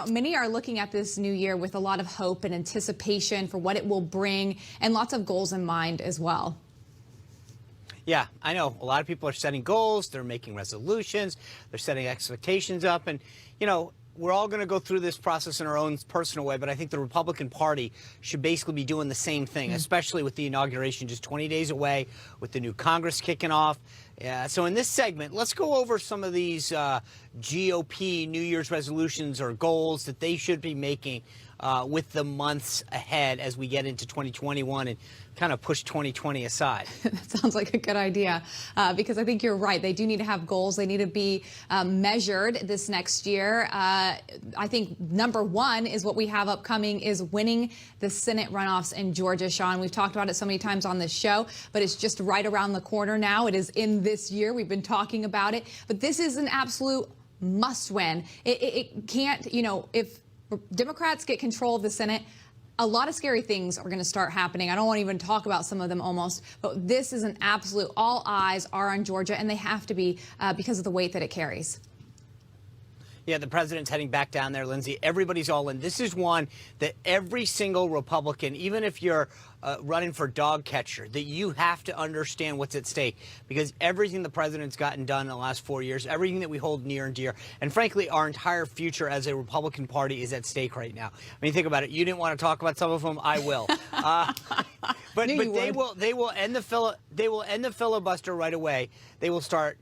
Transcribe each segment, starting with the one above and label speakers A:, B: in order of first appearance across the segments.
A: Many are looking at this new year with a lot of hope and anticipation for what it will bring and lots of goals in mind as well.
B: Yeah, I know. A lot of people are setting goals. They're making resolutions. They're setting expectations up. And, we're all going to go through this process in our own personal way, but I think the Republican Party should basically be doing the same thing, especially with the inauguration just 20 days away, with the new Congress kicking off. So in this segment, let's go over some of these GOP New Year's resolutions or goals that they should be making with the months ahead as we get into 2021 and kind of push 2020 aside.
A: That sounds like a good idea, because I think you're right. They do need to have goals. They need to be measured this next year. I think number one is what we have upcoming is winning the Senate runoffs in Georgia, Sean. We've talked about it so many times on this show, but it's just right around the corner now. It is in this year. We've been talking about it, but this is an absolute must win. It can't, if Democrats get control of the Senate, a lot of scary things are going to start happening. I don't want to even talk about some of them almost, but this is an absolute, all eyes are on Georgia, and they have to be because of the weight that it carries.
B: Yeah, the president's heading back down there, Lyndsay. Everybody's all in. This is one that every single Republican, even if you're running for dog catcher, that you have to understand what's at stake, because everything the president's gotten done in the last 4 years, everything that we hold near and dear, and frankly, our entire future as a Republican Party is at stake right now. I mean, think about it. You didn't want to talk about some of them. I will. But they will end the filibuster right away. They will start,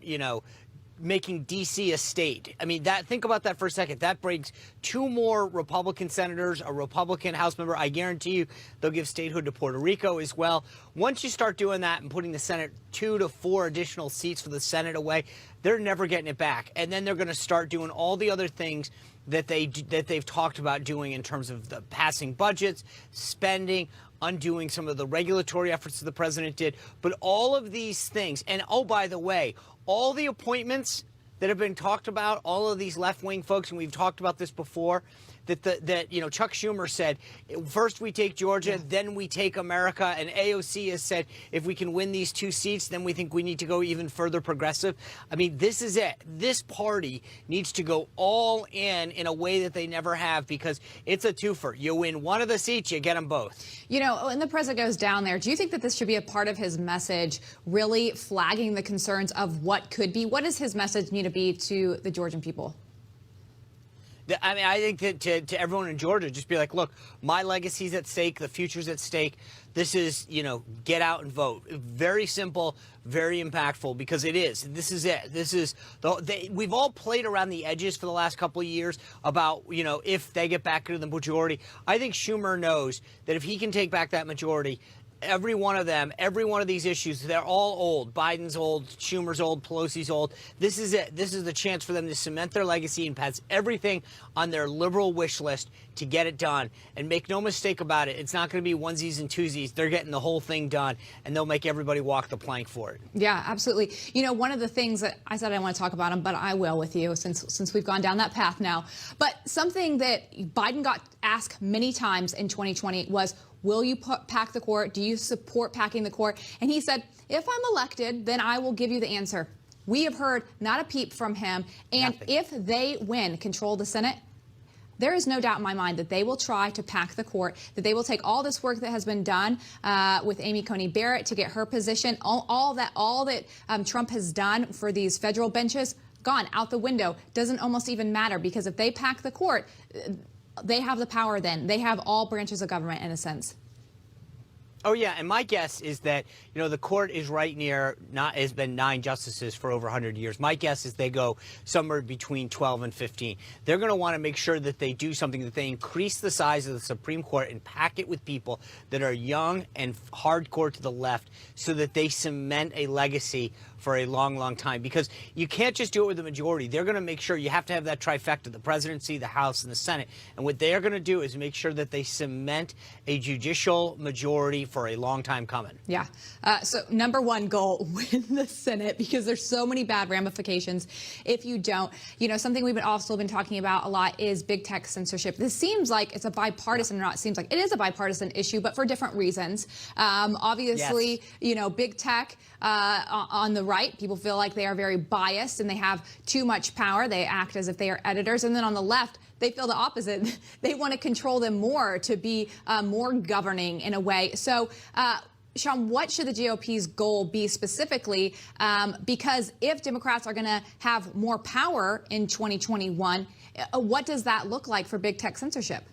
B: making D.C. a state. I mean, think about that for a second. That brings 2 more Republican senators, a Republican House member. I guarantee you they'll give statehood to Puerto Rico as well. Once you start doing that and putting the Senate 2 to 4 additional seats for the Senate away, they're never getting it back. And then they're going to start doing all the other things that they've talked about doing in terms of the passing budgets, spending, undoing some of the regulatory efforts that the president did. But all of these things, and oh, by the way, all the appointments that have been talked about, all of these left-wing folks, and we've talked about this before, that Chuck Schumer said, first we take Georgia, then we take America, and AOC has said, if we can win these 2 seats, then we think we need to go even further progressive. I mean, this is it. This party needs to go all in a way that they never have, because it's a twofer. You win one of the seats, you get them both.
A: When the president goes down there, do you think that this should be a part of his message, really flagging the concerns of what could be? What does his message need to be to the Georgian people?
B: I mean, I think that to everyone in Georgia, just be like, look, my legacy's at stake. The future's at stake. This is, get out and vote. Very simple, very impactful, because it is. This is it. This is we've all played around the edges for the last couple of years about, if they get back into the majority. I think Schumer knows that if he can take back that majority, every one of them, every one of these issues, they're all old. Biden's old, Schumer's old, Pelosi's old. This is it. This is the chance for them to cement their legacy and pass everything on their liberal wish list to get it done. And make no mistake about it, it's not going to be onesies and twosies. They're getting the whole thing done, and they'll make everybody walk the plank for it.
A: Yeah, absolutely. One of the things that I said I want to talk about them, but I will with you since we've gone down that path now. But something that Biden got asked many times in 2020 was, will you pack the court? Do you support packing the court? And he said, if I'm elected, then I will give you the answer. We have heard not a peep from him. And
B: Nothing.
A: If they win control of the Senate, there is no doubt in my mind that they will try to pack the court, that they will take all this work that has been done with Amy Coney Barrett to get her position, all that Trump has done for these federal benches, gone out the window. Doesn't almost even matter, because if they pack the court, they have the power then. They have all branches of government in a sense.
B: Oh, yeah. And my guess is that, the court is right near, has been 9 justices for over 100 years. My guess is they go somewhere between 12 and 15. They're going to want to make sure that they do something, that they increase the size of the Supreme Court and pack it with people that are young and hardcore to the left, so that they cement a legacy for a long, long time. Because you can't just do it with the majority. They're going to make sure you have to have that trifecta, the presidency, the House, and the Senate. And what they're going to do is make sure that they cement a judicial majority for a long time coming.
A: Yeah. So number one goal, win the Senate, because there's so many bad ramifications if you don't. Something we've also been talking about a lot is big tech censorship. This seems like it's a bipartisan, it seems like it is a bipartisan issue, but for different reasons. Obviously,
B: yes.
A: Big tech on the right, people feel like they are very biased and they have too much power. They act as if they are editors. And then on the left, they feel the opposite. They want to control them more, to be more governing in a way. So, Sean, what should the GOP's goal be specifically? Because if Democrats are going to have more power in 2021, what does that look like for big tech censorship?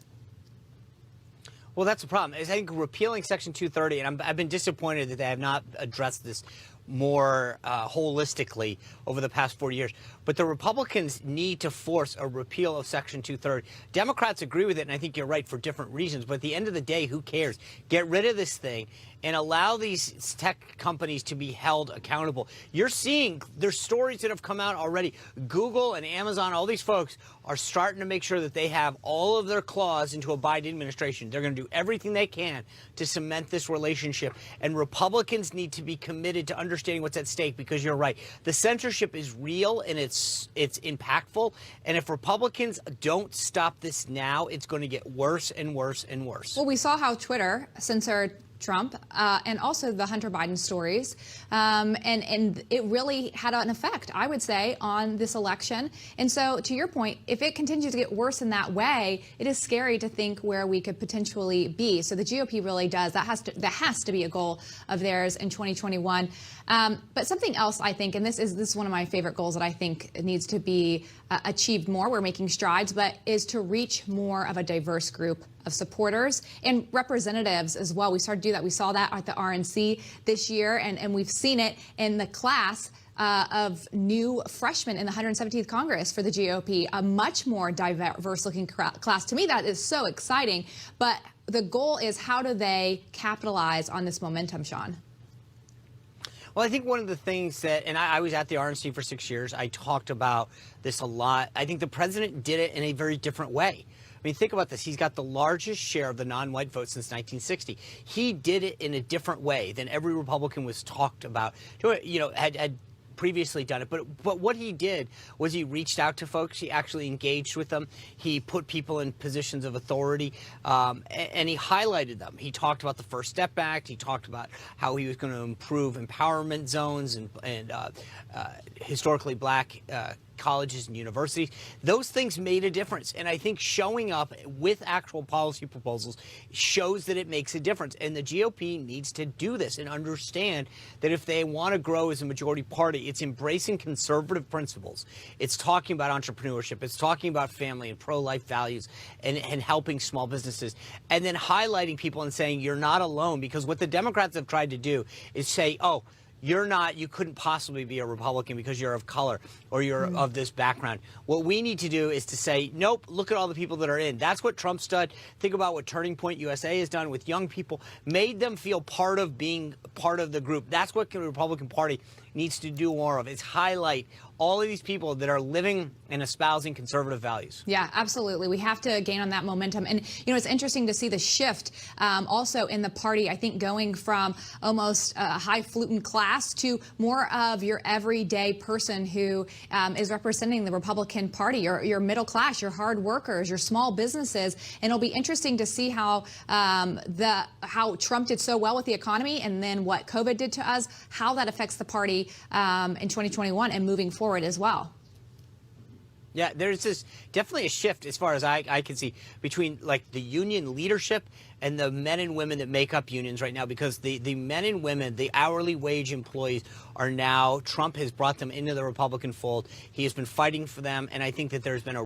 B: Well, that's the problem. I think repealing Section 230, and I've been disappointed that they have not addressed this more holistically over the past 4 years. But the Republicans need to force a repeal of Section 230. Democrats agree with it, and I think you're right, for different reasons. But at the end of the day, who cares? Get rid of this thing and allow these tech companies to be held accountable. You're seeing there's stories that have come out already. Google and Amazon, all these folks are starting to make sure that they have all of their claws into a Biden administration. They're going to do everything they can to cement this relationship. And Republicans need to be committed to understanding what's at stake, because you're right. The censorship is real and it's impactful. And if Republicans don't stop this now, it's going to get worse and worse and worse.
A: Well, we saw how Twitter censored Trump and also the Hunter Biden stories. And it really had an effect, I would say, on this election. And so, to your point, if it continues to get worse in that way, it is scary to think where we could potentially be. So the GOP really does. That has to be a goal of theirs in 2021. But something else, I think, and this is one of my favorite goals that I think needs to be achieved more. We're making strides, but is to reach more of a diverse group of supporters and representatives as well. We started to do that. We saw that at the RNC this year, and we've seen it in the class of new freshmen in the 117th Congress for the GOP, a much more diverse-looking class. To me, that is so exciting. But the goal is, how do they capitalize on this momentum, Sean?
B: Well, I think one of the things that, and I was at the RNC for 6 years, I talked about this a lot. I think the president did it in a very different way. I mean, think about this. He's got the largest share of the non-white vote since 1960. He did it in a different way than every Republican was talked about, had previously done it. But what he did was he reached out to folks. He actually engaged with them. He put people in positions of authority, and he highlighted them. He talked about the First Step Act. He talked about how he was going to improve empowerment zones and historically black colleges and universities. Those things made a difference. And I think showing up with actual policy proposals shows that it makes a difference. And the GOP needs to do this and understand that if they want to grow as a majority party, it's embracing conservative principles. It's talking about entrepreneurship. It's talking about family and pro-life values and helping small businesses. And then highlighting people and saying you're not alone, because what the Democrats have tried to do is say, oh, you couldn't possibly be a Republican because you're of color or you're of this background. What we need to do is to say, nope, look at all the people that are in. That's what Trump's done. Think about what Turning Point USA has done with young people, made them feel part of being part of the group. That's what the Republican Party needs to do more of, is highlight all of these people that are living and espousing conservative values.
A: Yeah, absolutely. We have to gain on that momentum. And, it's interesting to see the shift also in the party, I think, going from almost a highfalutin class to more of your everyday person who is representing the Republican Party, your middle class, your hard workers, your small businesses. And it'll be interesting to see how Trump did so well with the economy, and then what COVID did to us, how that affects the party in 2021 and moving forward as well.
B: Yeah, there's definitely a shift, as far as I can see, between like the union leadership and the men and women that make up unions right now, because the men and women, the hourly wage employees, are now, Trump has brought them into the Republican fold. He has been fighting for them, and I think that there's been a